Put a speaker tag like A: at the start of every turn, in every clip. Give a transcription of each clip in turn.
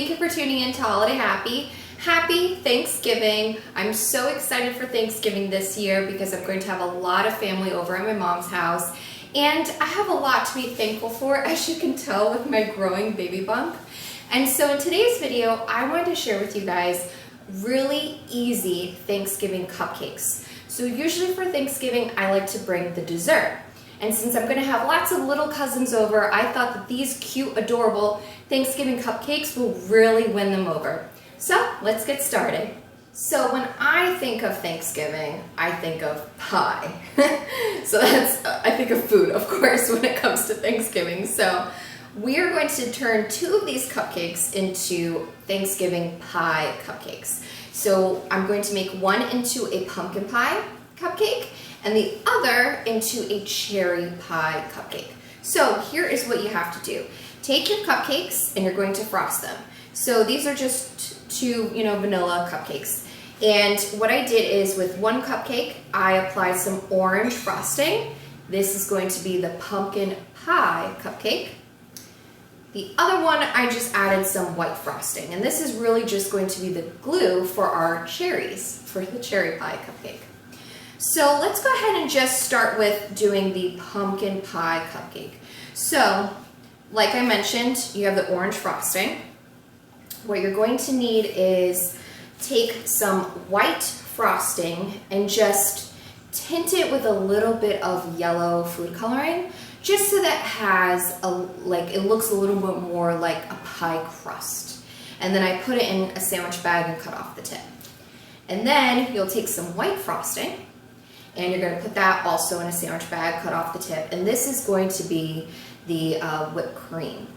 A: thank you for tuning in to Holiday Happy. Happy Thanksgiving. I'm so excited for Thanksgiving this year because I'm going to have a lot of family over at my mom's house. And I have a lot to be thankful for, as you can tell with my growing baby bump. And so in today's video, I wanted to share with you guys really easy Thanksgiving cupcakes. So usually for Thanksgiving, I like to bring the dessert. And since I'm gonna have lots of little cousins over, I thought that these cute, adorable Thanksgiving cupcakes will really win them over. So let's get started. So when I think of Thanksgiving, I think of pie. So I think of food, of course, when it comes to Thanksgiving. So we are going to turn 2 of these cupcakes into Thanksgiving pie cupcakes. So I'm going to make one into a pumpkin pie cupcake and the other into a cherry pie cupcake. So here is what you have to do. Take your cupcakes and you're going to frost them. So these are just 2, vanilla cupcakes. And what I did is with one cupcake, I applied some orange frosting. This is going to be the pumpkin pie cupcake. The other one, I just added some white frosting. And this is really just going to be the glue for our cherries, for the cherry pie cupcake. So let's go ahead and just start with doing the pumpkin pie cupcake. So, like I mentioned, you have the orange frosting. What you're going to need is take some white frosting and just tint it with a little bit of yellow food coloring, just so that it looks a little bit more like a pie crust. And then I put it in a sandwich bag and cut off the tip. And then you'll take some white frosting and you're going to put that also in a sandwich bag, cut off the tip. And this is going to be the whipped cream.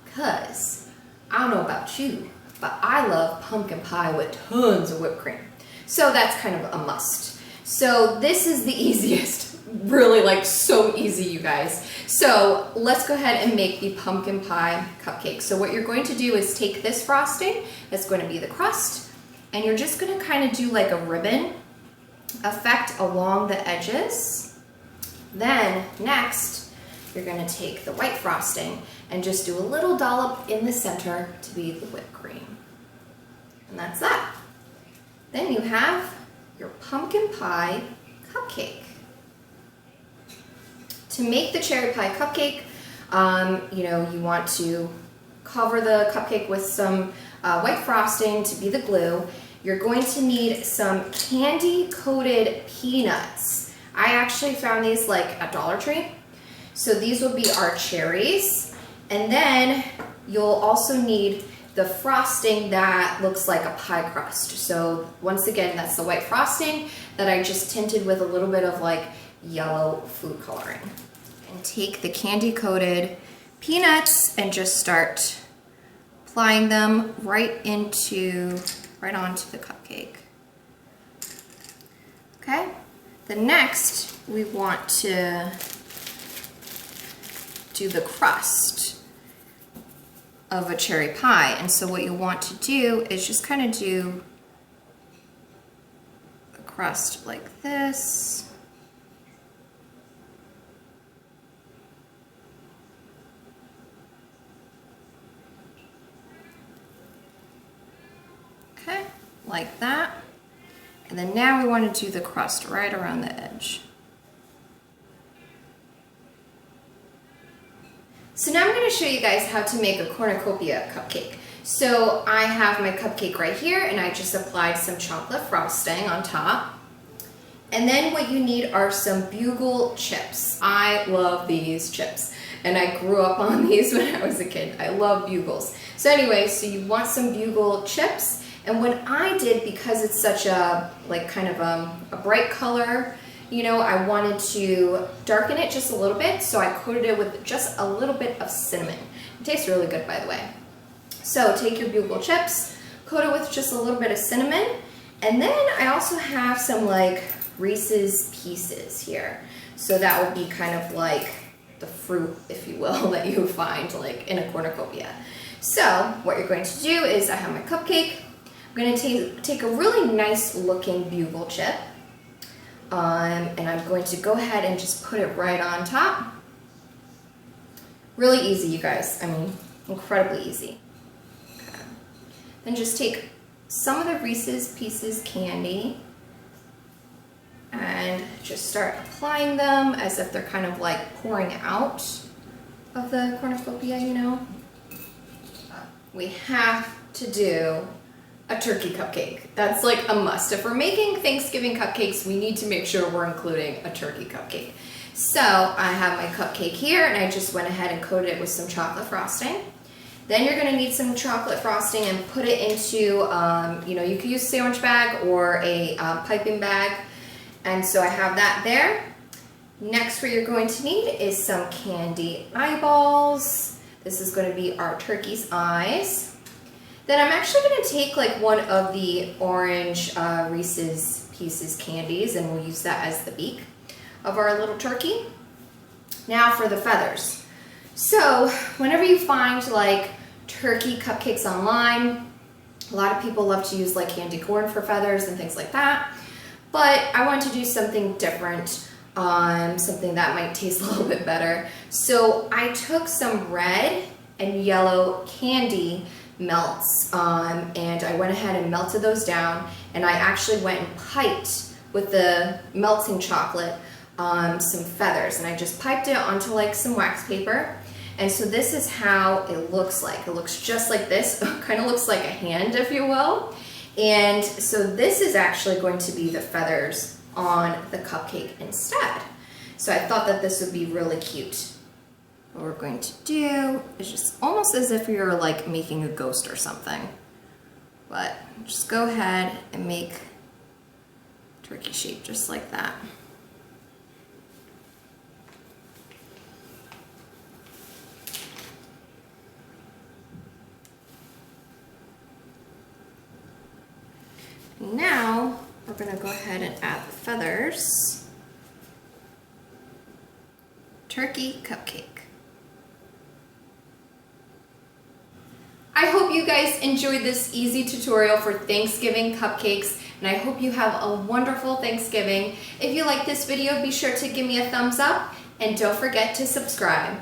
A: Because I don't know about you, but I love pumpkin pie with tons of whipped cream. So that's kind of a must. So this is the easiest, really so easy, you guys. So let's go ahead and make the pumpkin pie cupcake. So what you're going to do is take this frosting, that's going to be the crust, and you're just going to kind of do like a ribbon effect along the edges. Then next, you're going to take the white frosting and just do a little dollop in the center to be the whipped cream. And that's that. Then you have your pumpkin pie cupcake. To make the cherry pie cupcake, you want to cover the cupcake with some white frosting to be the glue. You're going to need some candy-coated peanuts. I actually found these at Dollar Tree. So these will be our cherries. And then you'll also need the frosting that looks like a pie crust. So once again, that's the white frosting that I just tinted with a little bit of yellow food coloring. And take the candy-coated peanuts and just start applying them right onto the cupcake. Okay? Then next, we want to do the crust of a cherry pie. And so what you want to do is just kind of do the crust like this. Okay, like that. And then now we want to do the crust right around the edge. So now I'm going to show you guys how to make a cornucopia cupcake. So I have my cupcake right here and I just applied some chocolate frosting on top. And then what you need are some bugle chips. I love these chips and I grew up on these when I was a kid. I love bugles. So anyway, so you want some bugle chips. And what I did, because it's such a a bright color, I wanted to darken it just a little bit, so I coated it with just a little bit of cinnamon. It tastes really good, by the way. So take your bugle chips, coat it with just a little bit of cinnamon, and then I also have some Reese's Pieces here. So that would be kind of like the fruit, if you will, that you find in a cornucopia. So what you're going to do is I have my cupcake. I'm going to take a really nice looking bugle chip. And I'm going to go ahead and just put it right on top. Really easy, you guys. I mean, incredibly easy. Okay. Then just take some of the Reese's Pieces candy and just start applying them as if they're kind of like pouring out of the cornucopia, you know. We have to do a turkey cupcake. That's like a must. If we're making Thanksgiving cupcakes, we need to make sure we're including a turkey cupcake. So I have my cupcake here and I just went ahead and coated it with some chocolate frosting. Then you're gonna need some chocolate frosting and put it into, you know, you could use a sandwich bag or a piping bag. And so I have that there. Next, what you're going to need is some candy eyeballs. This is going to be our turkey's eyes. Then I'm actually going to take like one of the orange Reese's Pieces candies and we'll use that as the beak of our little turkey. Now for the feathers. So whenever you find like turkey cupcakes online, a lot of people love to use like candy corn for feathers and things like that. But I want to do something different, something that might taste a little bit better. So I took some red and yellow candy melts and I went ahead and melted those down, and I actually went and piped with the melting chocolate some feathers, and I just piped it onto like some wax paper. And so this is how it looks like. It looks just like this. Kind of looks like a hand, if you will. And so this is actually going to be the feathers on the cupcake instead. So I thought that this would be really cute. What we're going to do is just almost as if you're like making a ghost or something. But just go ahead and make turkey shape just like that. Now we're going to go ahead and add the feathers. Turkey cupcake. I hope you guys enjoyed this easy tutorial for Thanksgiving cupcakes, and I hope you have a wonderful Thanksgiving. If you like this video, be sure to give me a thumbs up and don't forget to subscribe.